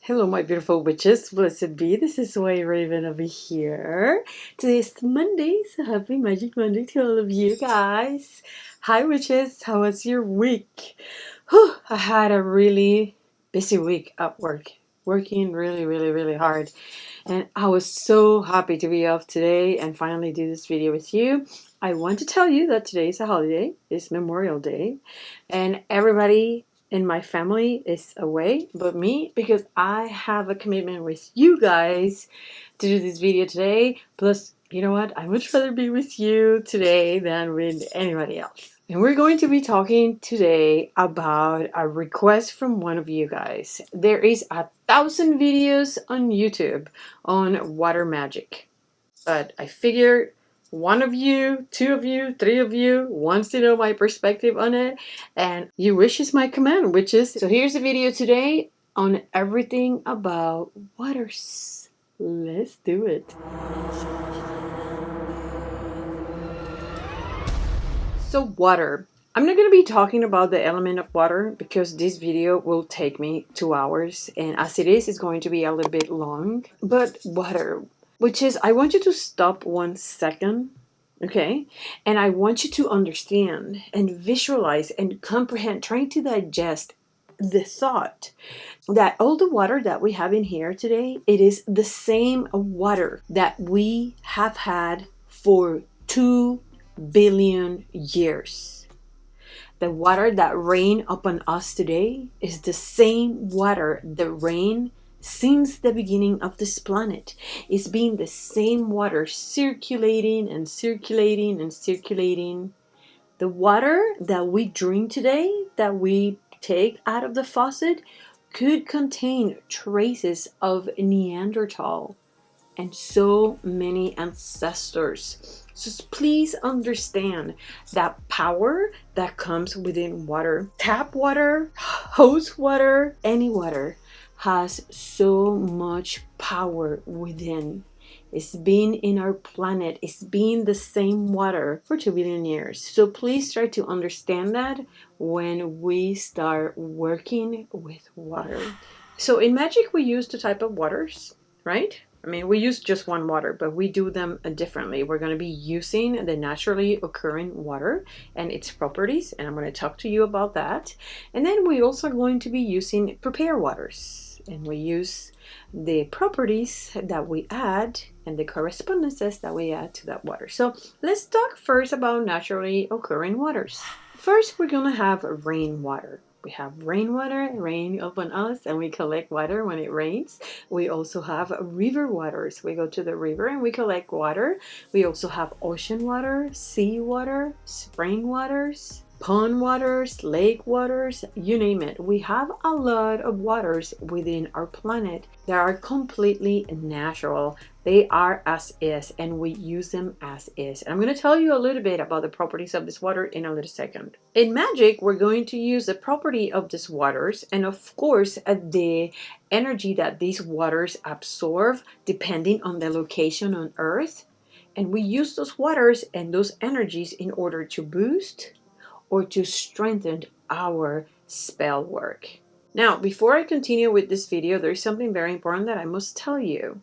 Hello, my beautiful witches. Blessed be. This is WhiteRaven over here. Today is Monday, so happy Magic Monday to all of you guys. Hi, witches. How was your week? Whew, I had a really busy week at work. Working really hard. And I was so happy to be off today and finally do this video with you. I want to tell you that today is a holiday. It's Memorial Day. And everybody in my family is away but me, because I have a commitment with you guys to do this video today. Plus, you know what? I would rather be with you today than with anybody else. And we're going to be talking today about a request from one of you guys. There is 1,000 videos on YouTube on Water Magick, but I figured one of you, two of you, three of you wants to know my perspective on it, and you wish is my command, witches. So here's the video today on everything about waters. Let's do it. So water. I'm not going to be talking about the element of water because this video will take me 2 hours, and as it is, it's going to be a little bit long. But water, which is, I want you to stop 1 second, okay? And I want you to understand and visualize and comprehend, trying to digest the thought that all the water that we have in here today, it is the same water that we have had for 2 billion years. The water that rain upon us today is the same water that rain since the beginning of this planet. It's been the same water circulating and circulating and circulating. The water that we drink today, that we take out of the faucet, could contain traces of Neanderthal and so many ancestors. So please understand that power that comes within water. Tap water, hose water, any water has so much power within. It's been in our planet. It's been the same water for 2 billion years. So please try to understand that when we start working with water. So in magic, we use 2 types of waters, right? I mean, we use just one water, but we do them differently. We're going to be using the naturally occurring water and its properties, and I'm going to talk to you about that. And then we also are going to be using prepared waters, and we use the properties that we add and the correspondences that we add to that water. So let's talk first about naturally occurring waters. First, we're going to have rainwater. We have rainwater, rain upon us, and we collect water when it rains. We also have river waters. We go to the river and we collect water. We also have ocean water, sea water, spring waters, pond waters, lake waters, you name it. We have a lot of waters within our planet that are completely natural. They are as is, and we use them as is. And I'm going to tell you a little bit about the properties of this water in a little second. In magic, we're going to use the property of these waters, and of course, the energy that these waters absorb depending on the location on Earth. And we use those waters and those energies in order to boost or to strengthen our spell work. Now, before I continue with this video, there's something very important that I must tell you.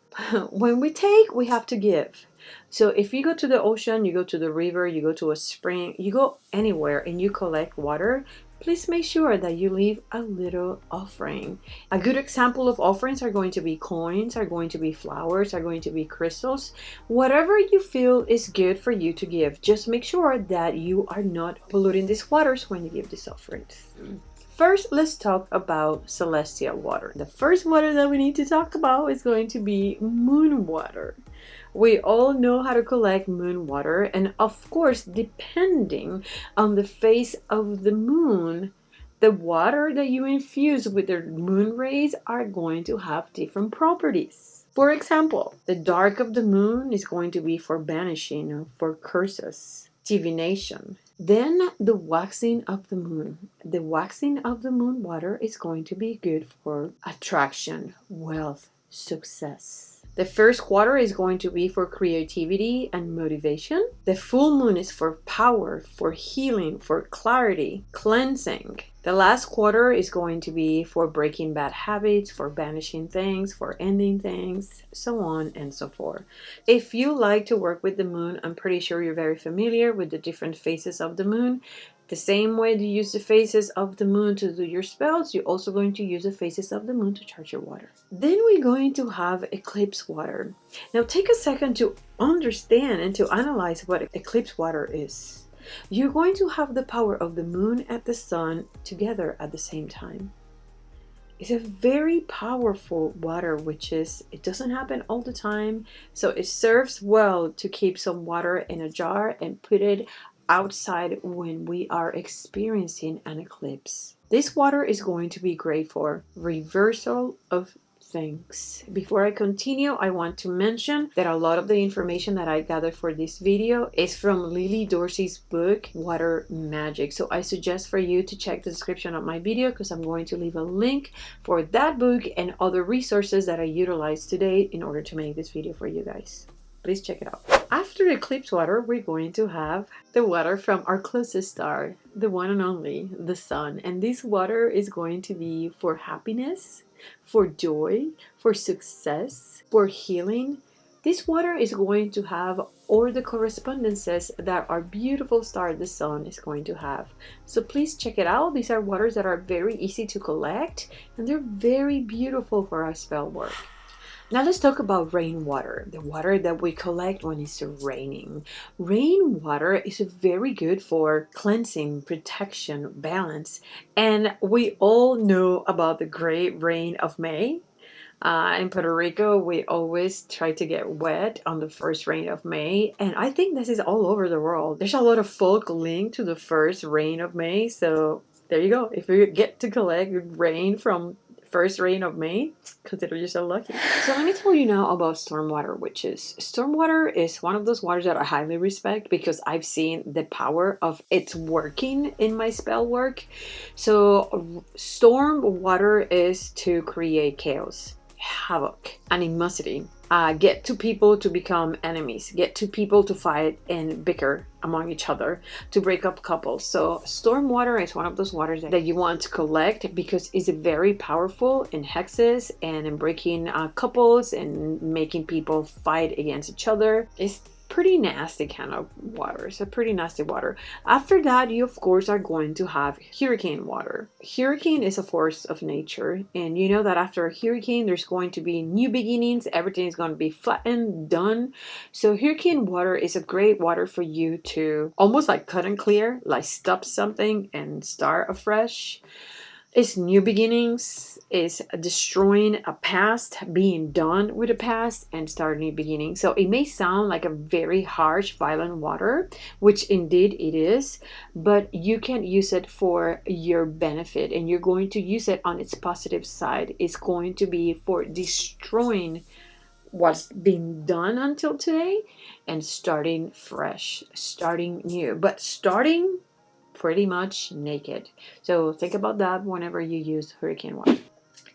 When we take, we have to give. So if you go to the ocean, you go to the river, you go to a spring, you go anywhere and you collect water, please make sure that you leave a little offering. A good example of offerings are going to be coins, are going to be flowers, are going to be crystals. Whatever you feel is good for you to give. Just make sure that you are not polluting these waters when you give these offerings. First, let's talk about celestial water. The first water that we need to talk about is going to be moon water. We all know how to collect moon water, and of course, depending on the phase of the moon, the water that you infuse with the moon rays are going to have different properties. For example, the dark of the moon is going to be for banishing, for curses, divination. Then the waxing of the moon. The waxing of the moon water is going to be good for attraction, wealth, success. The first quarter is going to be for creativity and motivation. The full moon is for power, for healing, for clarity, cleansing. The last quarter is going to be for breaking bad habits, for banishing things, for ending things, so on and so forth. If you like to work with the moon, I'm pretty sure you're very familiar with the different phases of the moon. The same way you use the phases of the moon to do your spells, you're also going to use the phases of the moon to charge your water. Then we're going to have eclipse water. Now take a second to understand and to analyze what eclipse water is. You're going to have the power of the moon and the sun together at the same time. It's a very powerful water, it doesn't happen all the time, so it serves well to keep some water in a jar and put it outside when we are experiencing an eclipse. This water is going to be great for reversal of things. Before I continue, I want to mention that a lot of the information that I gathered for this video is from Lily Dorsey's book, Water Magick. So I suggest for you to check the description of my video because I'm going to leave a link for that book and other resources that I utilized today in order to make this video for you guys. Please check it out. After eclipse water, we're going to have the water from our closest star, the one and only, the sun. And this water is going to be for happiness, for joy, for success, for healing. This water is going to have all the correspondences that our beautiful star, the sun, is going to have. So please check it out. These are waters that are very easy to collect and they're very beautiful for our spell work. Now let's talk about rainwater, the water that we collect when it's raining. Rainwater is very good for cleansing, protection, balance, and we all know about the great rain of May. In Puerto Rico, we always try to get wet on the first rain of May, and I think this is all over the world. There's a lot of folk linked to the first rain of May, so there you go. If you get to collect rain from first rain of May, consider yourself lucky. So let me tell you now about stormwater witches. Stormwater is one of those waters that I highly respect because I've seen the power of its working in my spell work. So storm water is to create chaos, havoc, animosity, get to people to become enemies, get to people to fight and bicker among each other, to break up couples. So storm water is one of those waters that you want to collect because it's very powerful in hexes and in breaking couples and making people fight against each other. It's pretty nasty kind of water. It's a pretty nasty water. After that, you of course are going to have hurricane water. Hurricane is a force of nature, and you know that after a hurricane there's going to be new beginnings. Everything is going to be flattened, done. So hurricane water is a great water for you to almost like cut and clear, like stop something and start afresh. It's new beginnings, it's destroying a past, being done with the past, and start a new beginning. So it may sound like a very harsh, violent water, which indeed it is, but you can use it for your benefit, and you're going to use it on its positive side. It's going to be for destroying what's been done until today and starting fresh, starting new, but starting pretty much naked. So think about that whenever you use hurricane water.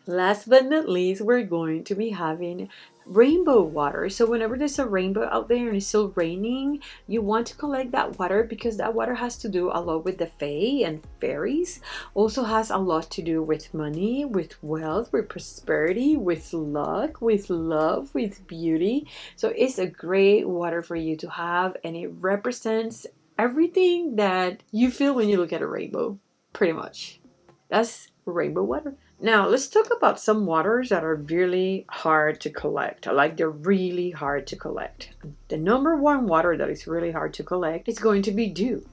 Last but not least, we're going to be having rainbow water. So whenever there's a rainbow out there and it's still raining, you want to collect that water because that water has to do a lot with the fae and fairies. Also has a lot to do with money, with wealth, with prosperity, with luck, with love, with beauty. So it's a great water for you to have, and it represents everything that you feel when you look at a rainbow, pretty much. That's rainbow water. Now, let's talk about some waters that are really hard to collect. Like, they're really hard to collect. The number one water that is really hard to collect is going to be dew.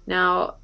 Now,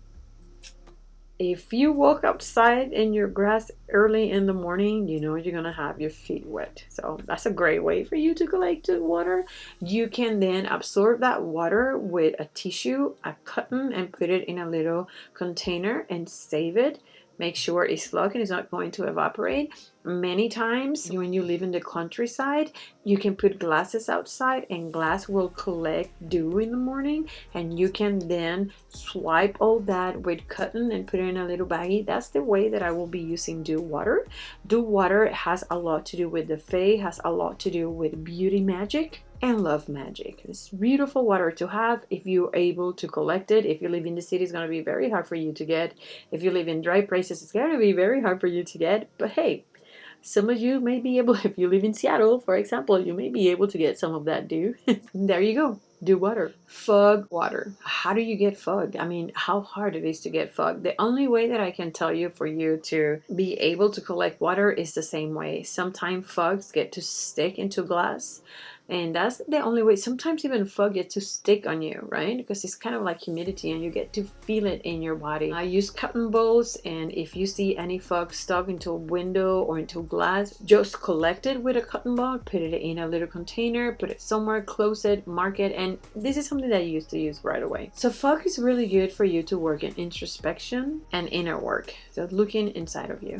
if you walk outside in your grass early in the morning, you know you're going to have your feet wet. So that's a great way for you to collect the water. You can then absorb that water with a tissue, a cotton, and put it in a little container and save it. Make sure it's locked and it's not going to evaporate. Many times when you live in the countryside, you can put glasses outside and glass will collect dew in the morning, and you can then swipe all that with cotton and put it in a little baggie. That's the way that I will be using dew water. Dew water has a lot to do with the fae, has a lot to do with beauty magic and love magic. It's beautiful water to have if you're able to collect it. If you live in the city, it's going to be very hard for you to get. If you live in dry places, it's going to be very hard for you to get. But hey, some of you may be able, if you live in Seattle, for example, you may be able to get some of that dew. There you go. Dew water. Fog water. How do you get fog? I mean, how hard it is to get fog. The only way that I can tell you for you to be able to collect water is the same way. Sometimes fogs get to stick into glass. And that's the only way. Sometimes even fog gets to stick on you, right? Because it's kind of like humidity and you get to feel it in your body. I use cotton balls, and if you see any fog stuck into a window or into glass, just collect it with a cotton ball, put it in a little container, put it somewhere, close it, mark it, and this is something that you used to use right away. So fog is really good for you to work in introspection and inner work. So looking inside of you.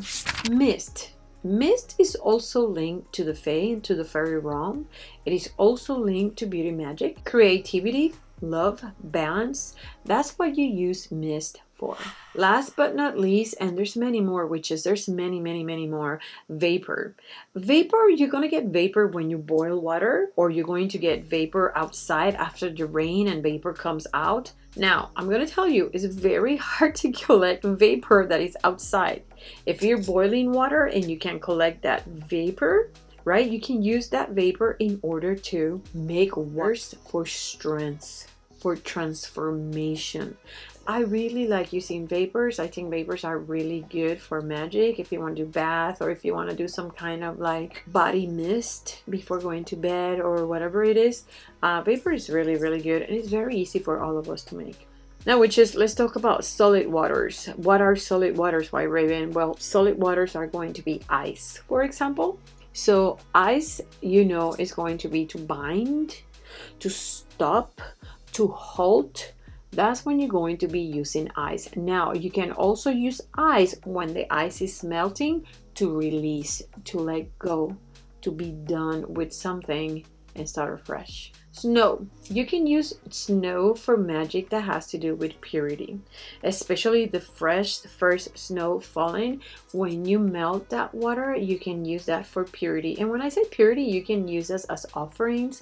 Mist. Mist is also linked to the fae and to the fairy realm. It is also linked to beauty magic, creativity, love, balance. That's what you use mist for. Last but not least, and there's many more witches, there's many more, vapor. Vapor, you're going to get vapor when you boil water, or you're going to get vapor outside after the rain and vapor comes out. Now, I'm going to tell you, it's very hard to collect vapor that is outside. If you're boiling water and you can collect that vapor, right, you can use that vapor in order to make worse for strength, for transformation. I really like using vapors. I think vapors are really good for magic. If you want to do bath, or if you want to do some kind of like body mist before going to bed or whatever it is, vapor is really good, and it's very easy for all of us to make. Now, witches, let's talk about solid waters. What are solid waters, WhiteRaven? Well, solid waters are going to be ice, for example. So ice, you know, is going to be to bind, to stop, to halt. That's when you're going to be using ice. Now, you can also use ice when the ice is melting to release, to let go, to be done with something and start afresh. Snow. You can use snow for magic that has to do with purity, especially the first snow falling. When you melt that water, you can use that for purity. And when I say purity, you can use this as offerings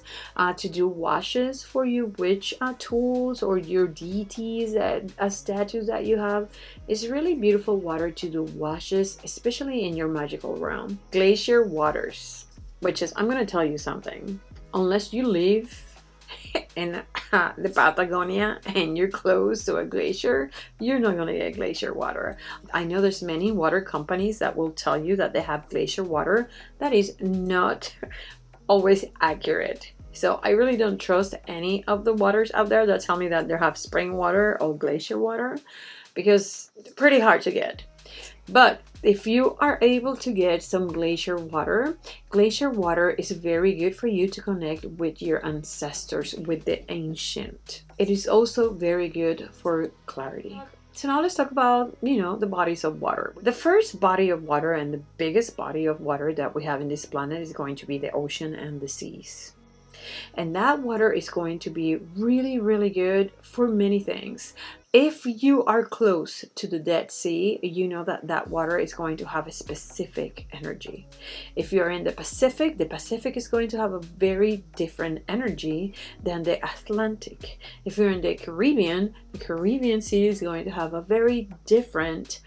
to do washes for your witch tools or your deities, statues that you have. It's really beautiful water to do washes, especially in your magical realm. Glacier waters, which is, I'm going to tell you something. Unless you live in the Patagonia and you're close to a glacier, you're not going to get glacier water. I know there's many water companies that will tell you that they have glacier water. That is not always accurate. So I really don't trust any of the waters out there that tell me that they have spring water or glacier water, because it's pretty hard to get. But if you are able to get some glacier water is very good for you to connect with your ancestors, with the ancient. It is also very good for clarity. So now let's talk about, the bodies of water. The first body of water and the biggest body of water that we have in this planet is going to be the ocean and the seas. And that water is going to be really good for many things. If you are close to the Dead Sea, you know that that water is going to have a specific energy. If you're in the Pacific is going to have a very different energy than the Atlantic. If you're in the Caribbean Sea is going to have a very different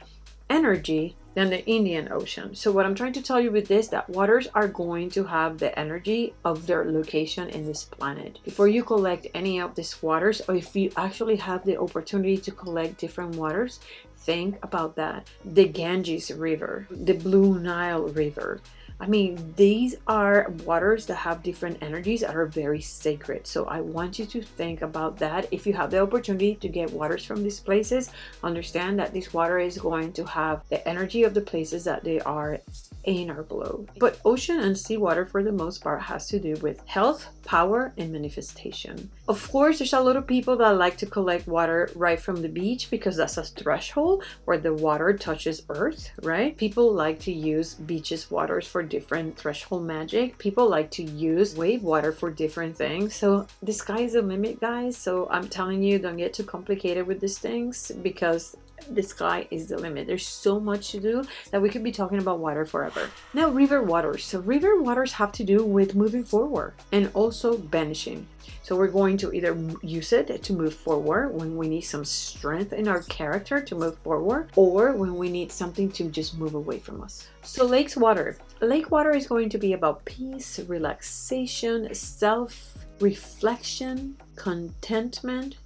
energy than the Indian Ocean. So what I'm trying to tell you with this, that waters are going to have the energy of their location in this planet. Before you collect any of these waters, or if you actually have the opportunity to collect different waters, think about that. The Ganges River, the Blue Nile River, I mean, these are waters that have different energies that are very sacred. So I want you to think about that. If you have the opportunity to get waters from these places, understand that this water is going to have the energy of the places that they are in our globe. But ocean and seawater, for the most part, has to do with health, power, and manifestation. Of course, there's a lot of people that like to collect water right from the beach because that's a threshold where the water touches earth, right? People like to use beaches waters for different threshold magic. People like to use wave water for different things. So the sky is the limit, guys. So I'm telling you, don't get too complicated with these things because the sky is the limit. There's so much to do that we could be talking about water forever. Now, river waters. So river waters have to do with moving forward and also vanishing. So we're going to either use it to move forward when we need some strength in our character to move forward, or when we need something to just move away from us. So lakes water. Lake water is going to be about peace, relaxation, self-reflection, contentment.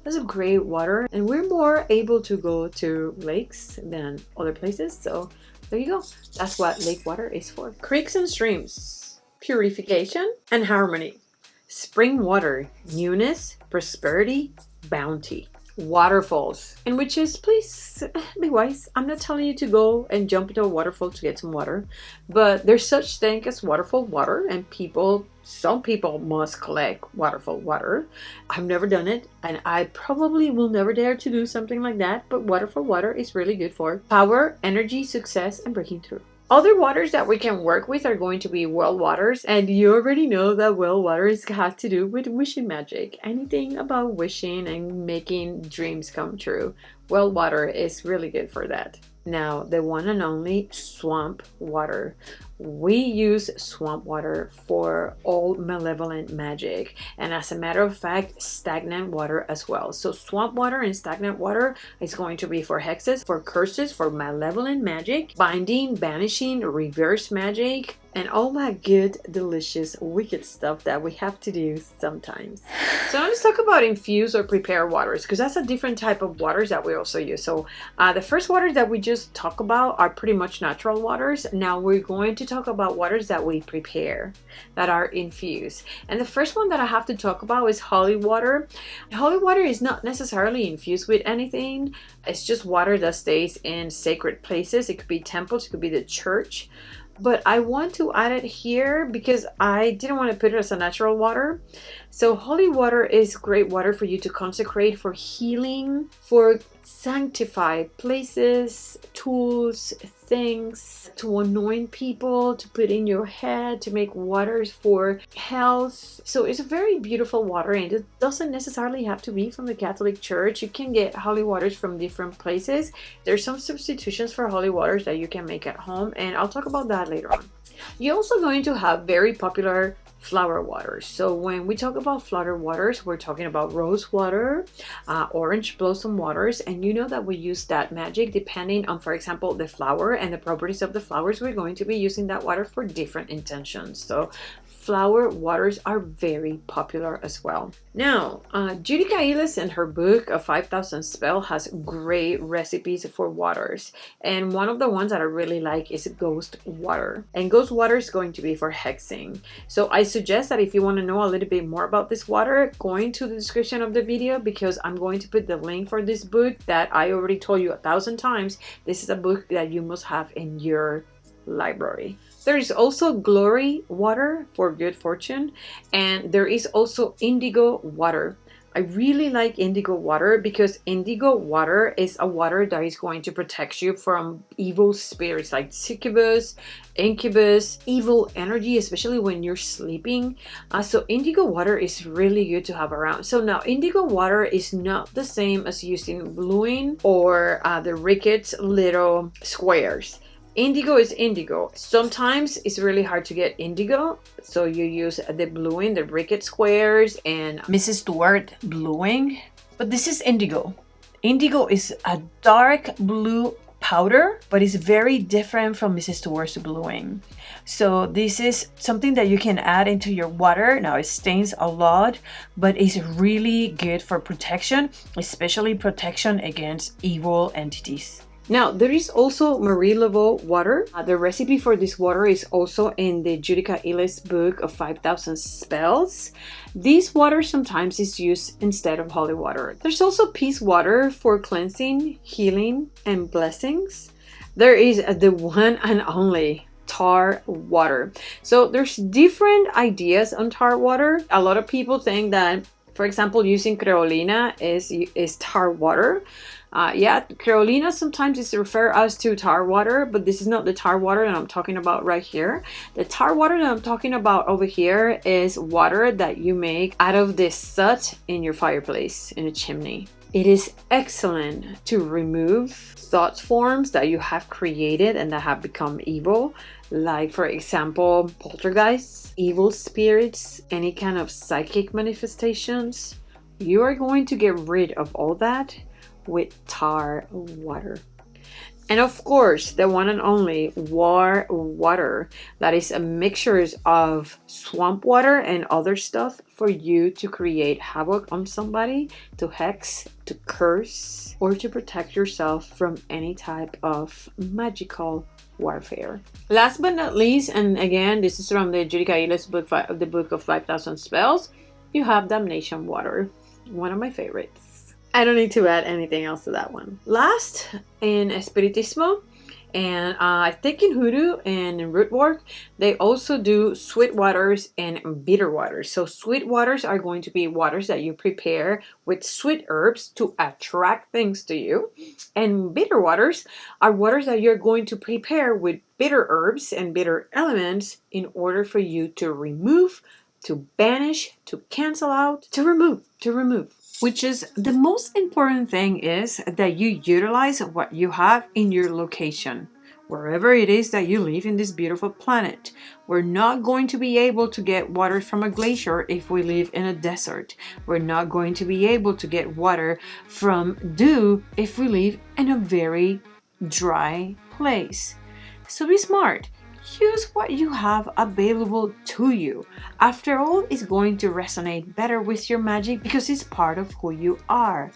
That's a great water, and we're more able to go to lakes than other places. So there you go. That's what lake water is for. Creeks and streams, purification and harmony. Spring water, newness, prosperity, bounty. Waterfalls and witches, please be wise. I'm not telling you to go and jump into a waterfall to get some water, but there's such thing as waterfall water, and some people must collect waterfall water. I've never done it, and I probably will never dare to do something like that, but waterfall water is really good for power, energy, success, and breaking through. Other waters that we can work with are going to be well waters, and you already know that well waters have to do with wishing magic. Anything about wishing and making dreams come true. Well water is really good for that. Now, the one and only swamp water. We use swamp water for all malevolent magic, and as a matter of fact, stagnant water as well. So swamp water and stagnant water is going to be for hexes, for curses, for malevolent magic, binding, banishing, reverse magic, and all that good, delicious, wicked stuff that we have to do sometimes. So let's talk about infused or prepared waters, because that's a different type of waters that we also use. So the first waters that we just talk about are pretty much natural waters. Now we're going to talk about waters that we prepare, that are infused. And the first one that I have to talk about is holy water. Holy water is not necessarily infused with anything. It's just water that stays in sacred places. It could be temples, it could be the church. But I want to add it here because I didn't want to put it as a natural water. So holy water is great water for you to consecrate, for healing, for sanctified places, tools, things, to anoint people, to put in your head, to make waters for health. So it's a very beautiful water, and it doesn't necessarily have to be from the Catholic Church. You can get holy waters from different places. There's some substitutions for holy waters that you can make at home, and I'll talk about that later on. You're also going to have very popular flower waters. So when we talk about flower waters, we're talking about rose water, orange blossom waters, and you know that we use that magic depending on, for example, the flower and the properties of the flowers. We're going to be using that water for different intentions. So flower waters are very popular as well. Now, Judy Kailes in her book of 5,000 Spell has great recipes for waters. And one of the ones that I really like is ghost water. And ghost water is going to be for hexing. So I suggest that if you want to know a little bit more about this water, go into the description of the video, because I'm going to put the link for this book that I already told you 1,000 times. This is a book that you must have in your library. There is also glory water for good fortune, and there is also indigo water. I really like indigo water because indigo water is a water that is going to protect you from evil spirits like succubus, incubus, evil energy, especially when you're sleeping. So indigo water is really good to have around. So now indigo water is not the same as using bluing or the Ricketts little squares. Indigo is indigo. Sometimes it's really hard to get indigo, so you use the bluing, the Rickett squares, and Mrs. Stewart bluing. But this is indigo. Indigo is a dark blue powder, but it's very different from Mrs. Stewart's bluing. So this is something that you can add into your water. Now it stains a lot, but it's really good for protection, especially protection against evil entities. Now, there is also Marie Laveau water. The recipe for this water is also in the Judica Illes book of 5,000 spells. This water sometimes is used instead of holy water. There's also peace water for cleansing, healing, and blessings. There is the one and only tar water. So there's different ideas on tar water. A lot of people think that, for example, using creolina is tar water. Yeah, creolina sometimes is refer us to tar water, but this is not the tar water that I'm talking about right here. The tar water that I'm talking about over here is water that you make out of the soot in your fireplace, in a chimney. It is excellent to remove thought forms that you have created and that have become evil, like, for example, poltergeists, evil spirits, any kind of psychic manifestations. You are going to get rid of all that with tar water. And of course, the one and only war water, that is a mixture of swamp water and other stuff for you to create havoc on somebody, to hex, to curse, or to protect yourself from any type of magical warfare. Last but not least, and again, this is from the Judica Illes book, the book of 5,000 spells, you have damnation water, one of my favorites. I don't need to add anything else to that one. Last, in Espiritismo, and I think in Hoodoo and in root work, they also do sweet waters and bitter waters. So sweet waters are going to be waters that you prepare with sweet herbs to attract things to you. And bitter waters are waters that you're going to prepare with bitter herbs and bitter elements in order for you to remove, to banish, to cancel out, to remove. Which is the most important thing is that you utilize what you have in your location, wherever it is that you live in this beautiful planet. We're not going to be able to get water from a glacier if we live in a desert. We're not going to be able to get water from dew if we live in a very dry place. So be smart. Use what you have available to you. After all, it's going to resonate better with your magic because it's part of who you are.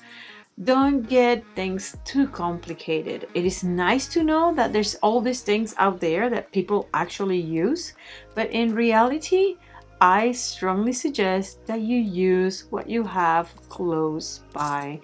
Don't get things too complicated. It is nice to know that there's all these things out there that people actually use, but in reality, I strongly suggest that you use what you have close by.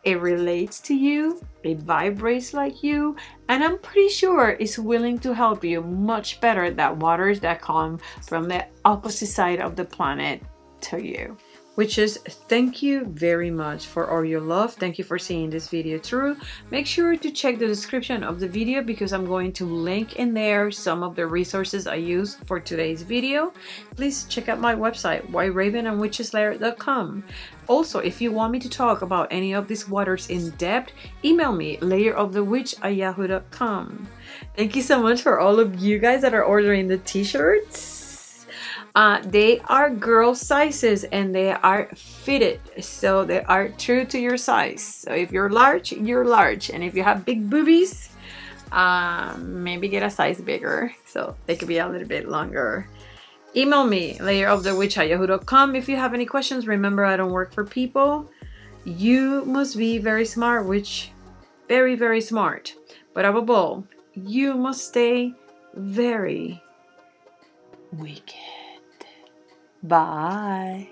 It relates to you, it vibrates like you, and I'm pretty sure it's willing to help you much better than waters that come from the opposite side of the planet to you. Which is, thank you very much for all your love. Thank you for seeing this video through. Make sure to check the description of the video because I'm going to link in there some of the resources I use for today's video. Please check out my website, WhiteRaven and witcheslair.com. Also, if you want me to talk about any of these waters in depth, email me, lairofthewitch@yahoo.com. Thank you so much for all of you guys that are ordering the t-shirts. They are girl sizes and they are fitted, so they are true to your size. So if you're large, you're large, and if you have big boobies, maybe get a size bigger so they could be a little bit longer. Email me, lairofthewitch@yahoo.com. If you have any questions, remember I don't work for people. You must be very smart, which very, very smart. But above all, you must stay very wicked. Bye.